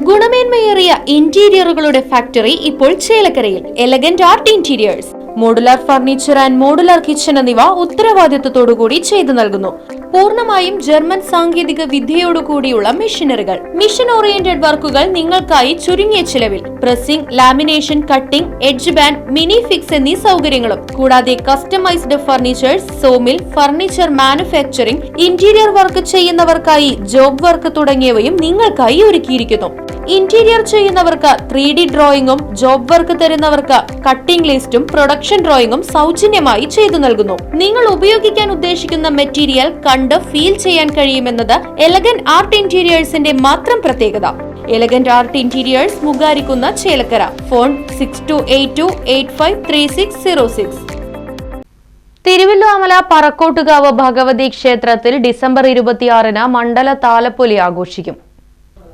ഗുണമേന്മയേറിയ ഇന്റീരിയറുകളുടെ factory ഇപ്പോൾ ചേലക്കരയിൽ. Elegant art interiors, modular furniture and modular kitchen എന്നിവ ഉത്തരവാദിത്തത്തോടുകൂടി ചെയ്തു നൽകുന്നു. പൂർണ്ണമായും ജർമ്മൻ സാങ്കേതിക വിദ്യയോടുകൂടിയുള്ള മെഷീനറികൾ, മിഷൻ ഓറിയന്റഡ് വർക്കുകൾ നിങ്ങൾക്കായി ചുരുങ്ങിയ ചിലവിൽ. Pressing, lamination, cutting, edge band, mini fix എന്നീ സൗകര്യങ്ങളും കൂടാതെ customised furnitures, sawmill, furniture manufacturing, interior work ചെയ്യുന്നവർക്കായി ജോബ് വർക്ക് തുടങ്ങിയവയും നിങ്ങൾക്കായി ഒരുക്കിയിരിക്കുന്നു. ഇന്റീരിയർ ചെയ്യുന്നവർക്ക് 3D ഡ്രോയിങ്ങും, ജോബ് വർക്ക് തരുന്നവർക്ക് കട്ടിംഗ് ലിസ്റ്റും പ്രൊഡക്ഷൻ ഡ്രോയിങ്ങും സൗജന്യമായി ചെയ്തു നൽകുന്നു. നിങ്ങൾ ഉപയോഗിക്കാൻ ഉദ്ദേശിക്കുന്ന മെറ്റീരിയൽ കണ്ട് ഫീൽ ചെയ്യാൻ കഴിയുമെന്നത് എലഗന്റ് ആർട്ട് ഇന്റീരിയേഴ്സിന്റെ മാത്രം പ്രത്യേകത. Elegant art interiors, Mugarikkunna, Chelakkara. Phone 6282853606. Thiruvilwamala Parakkottukavu Bhagavathi ക്ഷേത്രത്തിൽ ഡിസംബർ 26-ന് മണ്ഡല താലപ്പൊലി ആഘോഷിക്കും.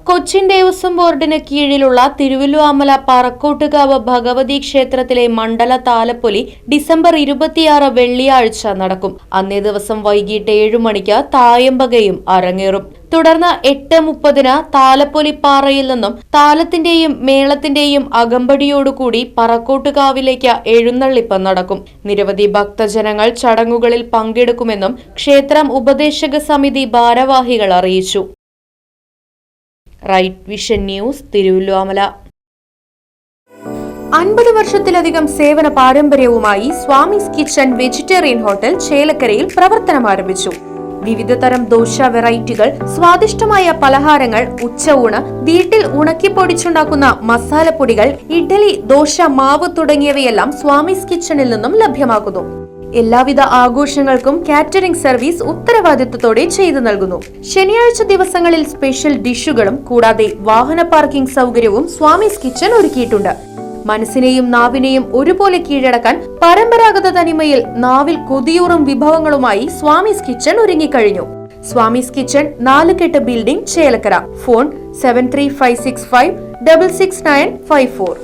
കൊച്ചിൻ ദേവസ്വം ബോർഡിന് കീഴിലുള്ള തിരുവല്ലുവാമല പറക്കോട്ടുകാവ് ഭഗവതി ക്ഷേത്രത്തിലെ മണ്ഡല താലപ്പൊലി ഡിസംബർ 26 വെള്ളിയാഴ്ച നടക്കും. അന്നേ ദിവസം വൈകിട്ട് 7 മണിക്ക് തായമ്പകയും അരങ്ങേറും. തുടർന്ന് 8:30-ന് താലപ്പൊലിപ്പാറയിൽ നിന്നും താലത്തിന്റെയും മേളത്തിന്റെയും അകമ്പടിയോടുകൂടി പറക്കോട്ടുകാവിലേക്ക് എഴുന്നള്ളിപ്പ് നടക്കും. നിരവധി ഭക്തജനങ്ങൾ ചടങ്ങുകളിൽ പങ്കെടുക്കുമെന്നും ക്ഷേത്രം ഉപദേശക സമിതി ഭാരവാഹികൾ അറിയിച്ചു. Right vision news, Thiruvilwamala. 50 വർഷത്തിലധികം സേവന പാരമ്പര്യവുമായി സ്വാമീസ് കിച്ചൺ വെജിറ്റേറിയൻ ഹോട്ടൽ ചേലക്കരയിൽ പ്രവർത്തനം ആരംഭിച്ചു. വിവിധ തരം ദോശ വെറൈറ്റികൾ, സ്വാദിഷ്ടമായ പലഹാരങ്ങൾ, ഉച്ചയൂണ്, വീട്ടിൽ ഉണക്കിപ്പൊടിച്ചുണ്ടാക്കുന്ന മസാലപ്പൊടികൾ, ഇഡ്ഡലി, ദോശ മാവ് തുടങ്ങിയവയെല്ലാം സ്വാമീസ് കിച്ചണിൽ നിന്നും ലഭ്യമാകുന്നു. എല്ലാവിധ ആഘോഷങ്ങൾക്കും കാറ്ററിംഗ് സർവീസ് ഉത്തരവാദിത്വത്തോടെ ചെയ്തു നൽകുന്നു. ശനിയാഴ്ച ദിവസങ്ങളിൽ സ്പെഷ്യൽ ഡിഷുകളും കൂടാതെ വാഹന പാർക്കിംഗ് സൗകര്യവും സ്വാമീസ് കിച്ചൺ ഒരുക്കിയിട്ടുണ്ട്. മനസ്സിനെയും നാവിനെയും ഒരുപോലെ കീഴടക്കാൻ പരമ്പരാഗത തനിമയിൽ നാവിൽ കൊതിയൂറും വിഭവങ്ങളുമായി സ്വാമീസ് കിച്ചൺ ഒരുങ്ങിക്കഴിഞ്ഞു. സ്വാമീസ് കിച്ചൺ 4 കെട്ട് ബിൽഡിംഗ്, ചേലക്കര. ഫോൺ 7356566954.